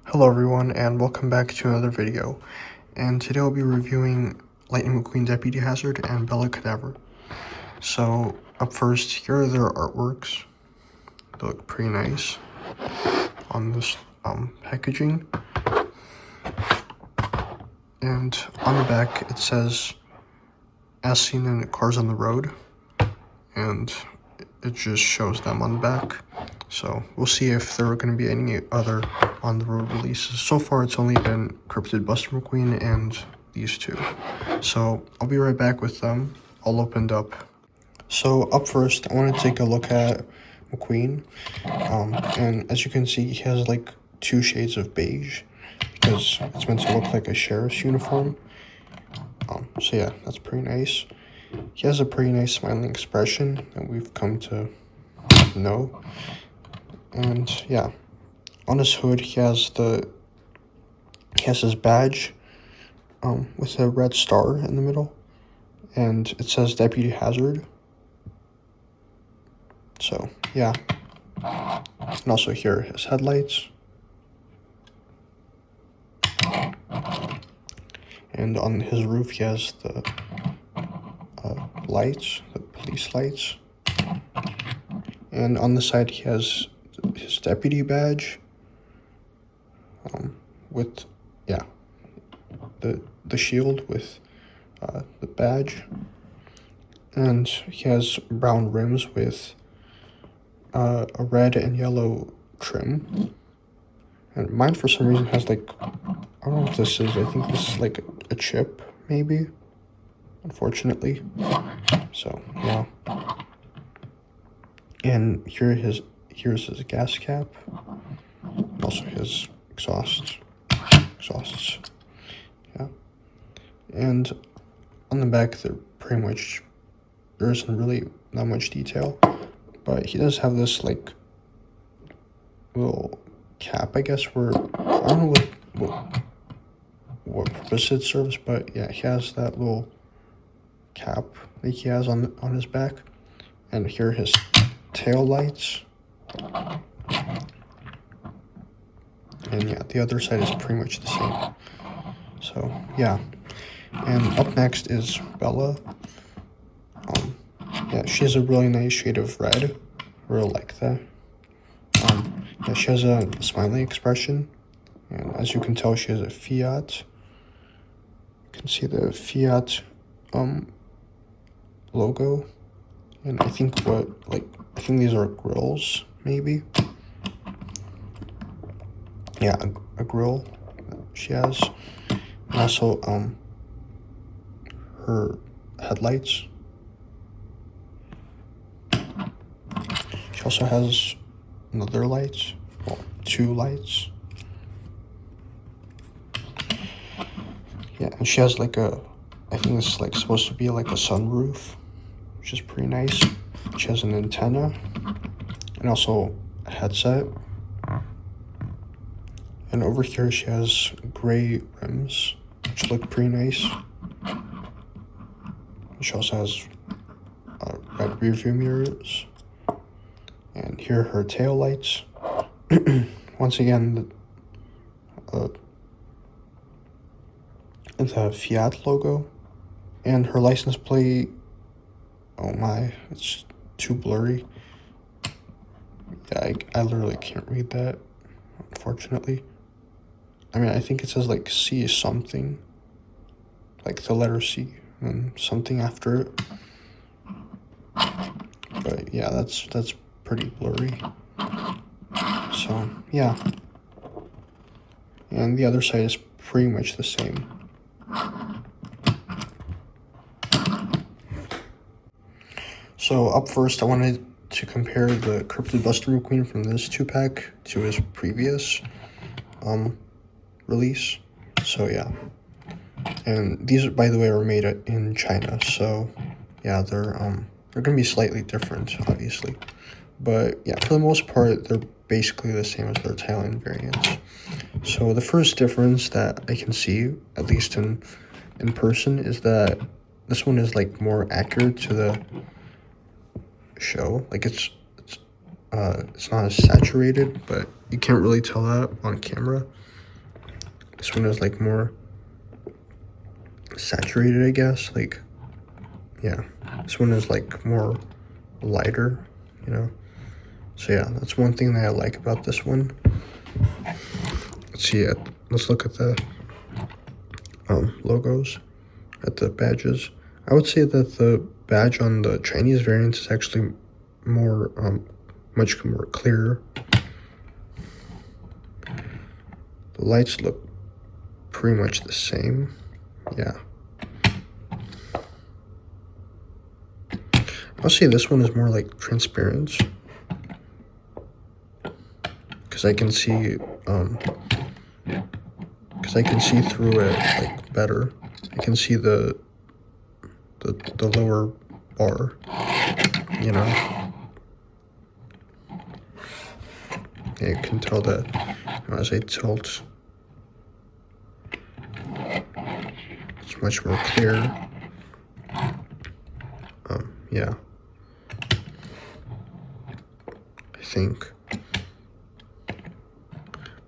Hello everyone and welcome back to another video, and today I'll be reviewing Lightning McQueen Deputy Hazzard and Bella Cadavre. So up first, here are their artworks. They look pretty nice on this packaging, and on the back it says "As Seen in Cars on the Road," and it just shows them on the back. So we'll see if there are going to be any other on the road releases. So far it's only been Cryptid Buster McQueen and these two. So I'll be right back with them all opened up. So up first, I want to take a look at McQueen. And as you can see, he has like two shades of beige because it's meant to look like a sheriff's uniform. So yeah, that's pretty nice. He has a pretty nice smiling expression that we've come to know. And yeah, on his hood he has his badge with a red star in the middle, and it says Deputy Hazzard. So yeah, and also here are his headlights, and on his roof he has the lights, the police lights, and on the side he has his deputy badge with the shield with the badge, and he has brown rims with a red and yellow trim, and mine for some reason has like, I don't know what this is. I think this is like a chip maybe, unfortunately. So yeah, and here's his gas cap, and also his exhausts. Yeah, and on the back there isn't really that much detail, but he does have this like little cap, I guess, where I don't know what purpose it serves, but yeah, he has that little cap that he has on his back, and here are his tail lights. And yeah, the other side is pretty much the same. So yeah, and up next is Bella. Yeah, she has a really nice shade of red. I really like that. Yeah, she has a smiling expression, and as you can tell, she has a Fiat. You can see the Fiat logo, and I think these are grills, maybe. Yeah, a grill she has, and also her headlights. She also has another lights, well, two lights. Yeah, and she has like I think this is like supposed to be like a sunroof, which is pretty nice. She has an antenna and also a headset. And over here she has gray rims, which look pretty nice. She also has red rearview mirrors. And here are her tail lights. Once again, the Fiat logo. And her license plate, oh my, it's too blurry. Yeah, I literally can't read that, unfortunately. I mean, I think it says like C something, like the letter C and something after it. But yeah, that's pretty blurry. So yeah, and the other side is pretty much the same. So up first, I wanted to compare the Cryptid Buster McQueen from this 2-pack to his previous release. So yeah, and these, by the way, are made in China, so yeah, they're gonna be slightly different, obviously, but yeah, for the most part they're basically the same as their Thailand variants. So the first difference that I can see, at least in person, is that this one is like more accurate to the show. Like it's it's not as saturated, but you can't really tell that on camera. This one is like more saturated, I guess. Like, yeah, this one is like more lighter, you know. So yeah, that's one thing that I like about this one. Let's see it. Let's look at the logos, at the badges. I would say that the badge on the Chinese variant is actually more, much more clearer. The lights look pretty much the same. Yeah. I'll say this one is more like transparent, because I can see through it like better. I can see the lower bar, you know. Yeah, you can tell that, you know, as I tilt, it's much more clear. Yeah, I think.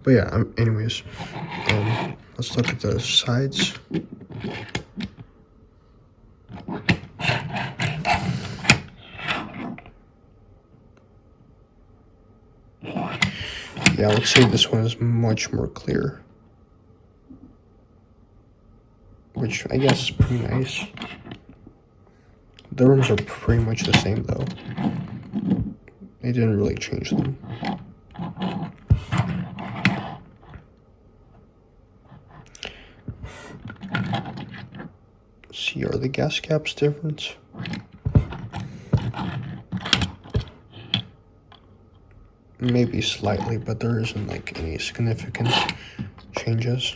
But yeah, anyways, let's look at the sides. Yeah, I would say this one is much more clear, which I guess is pretty nice. The rooms are pretty much the same though. They didn't really change them. See, are the gas caps different? Maybe slightly, but there isn't like any significant changes.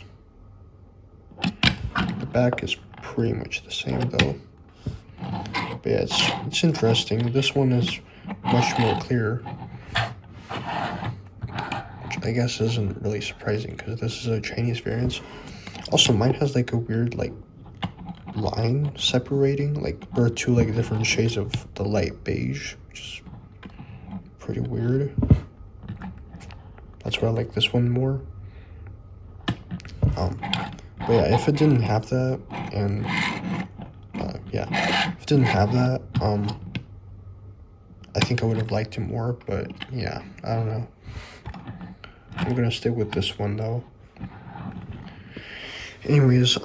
The back is pretty much the same though. But yeah, it's interesting. This one is much more clear, which I guess isn't really surprising because this is a Chinese variant. Also, mine has like a weird like line separating, like there are two like different shades of the light beige, which is pretty weird. That's why I like this one more. But yeah, if it didn't have that, and yeah, if it didn't have that, I think I would have liked it more. But yeah, I don't know. I'm gonna stick with this one though. Anyways,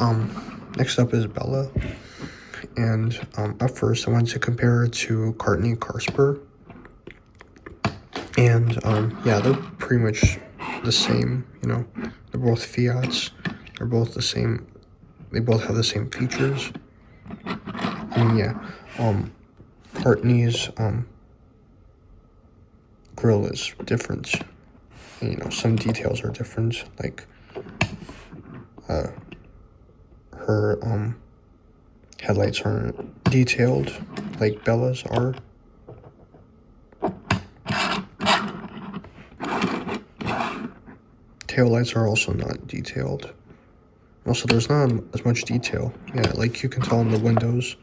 next up is Bella, and at first I wanted to compare her to Courtney Carspur. And yeah, they're pretty much the same, you know. They're both Fiats. They're both the same. They both have the same features. I mean, yeah. Courtney's grill is different. And, you know, some details are different. Like her headlights aren't detailed like Bella's are. Tail lights are also not detailed. Also, there's not as much detail. Yeah, like you can tell in the windows,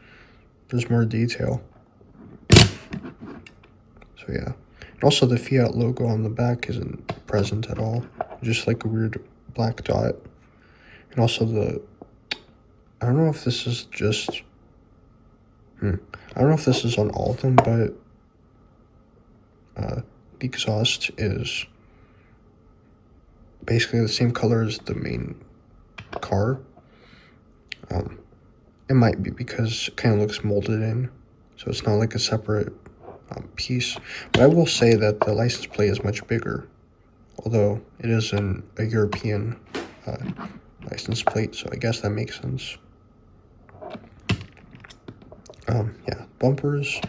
there's more detail. So yeah. And also the Fiat logo on the back isn't present at all. Just like a weird black dot. And also I don't know if this is just... I don't know if this is on all of them, but the exhaust is basically the same color as the main car. It might be because it kind of looks molded in, so it's not like a separate piece. But I will say that the license plate is much bigger, although it is a European license plate, so I guess that makes sense. Yeah, bumpers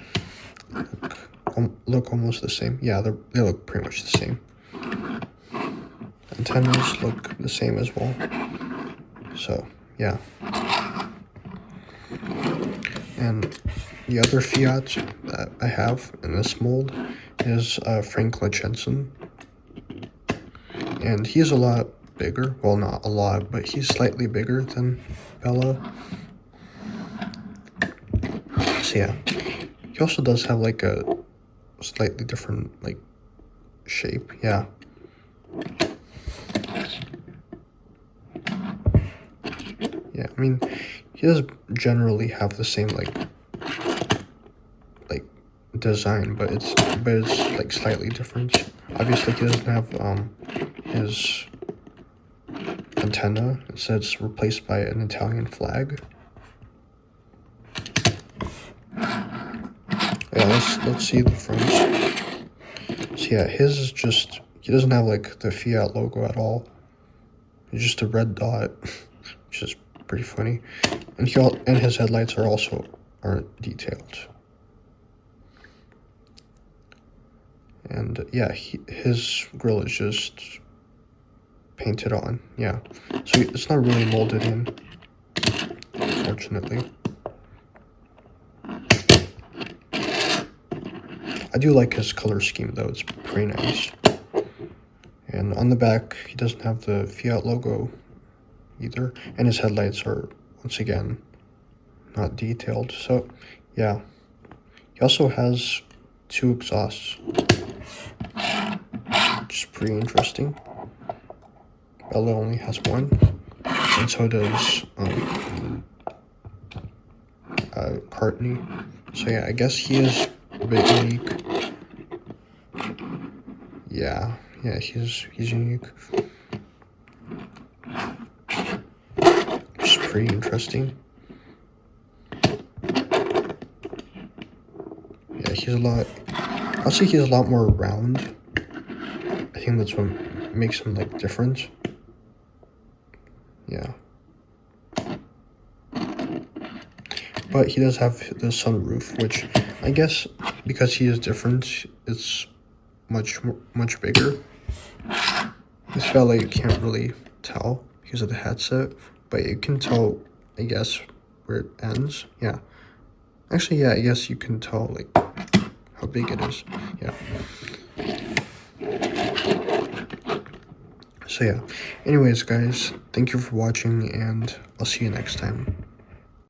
look almost the same. Yeah, they look pretty much the same. Antennas look the same as well. So, yeah. And the other Fiat that I have in this mold is Frank Lachenson. And he's a lot bigger. Well, not a lot, but he's slightly bigger than Bella. So, yeah. He also does have like a slightly different like shape. Yeah. Yeah, I mean, he does generally have the same like design, but it's like slightly different. Obviously, he doesn't have his antenna. It says replaced by an Italian flag. Yeah, let's see the fronts. So yeah, his is just, he doesn't have like the Fiat logo at all. It's just a red dot, which is pretty funny. And his headlights aren't detailed. And yeah, his grille is just painted on. Yeah, so it's not really molded in, unfortunately. I do like his color scheme though, it's pretty nice. And on the back, he doesn't have the Fiat logo either, and his headlights are, once again, not detailed. So yeah, he also has 2 exhausts, which is pretty interesting. Bella only has 1, and so does Courtney. So yeah, I guess he is a bit unique. Yeah, he's unique. Which is pretty interesting. Yeah, I'll say he's a lot more round. I think that's what makes him like different. Yeah. But he does have the sunroof, which I guess because he is different, it's much bigger. This Valet you can't really tell because of the headset, but you can tell, I guess, where it ends. Yeah. Actually, yeah, I guess you can tell like how big it is. Yeah. So yeah. Anyways, guys, thank you for watching, and I'll see you next time.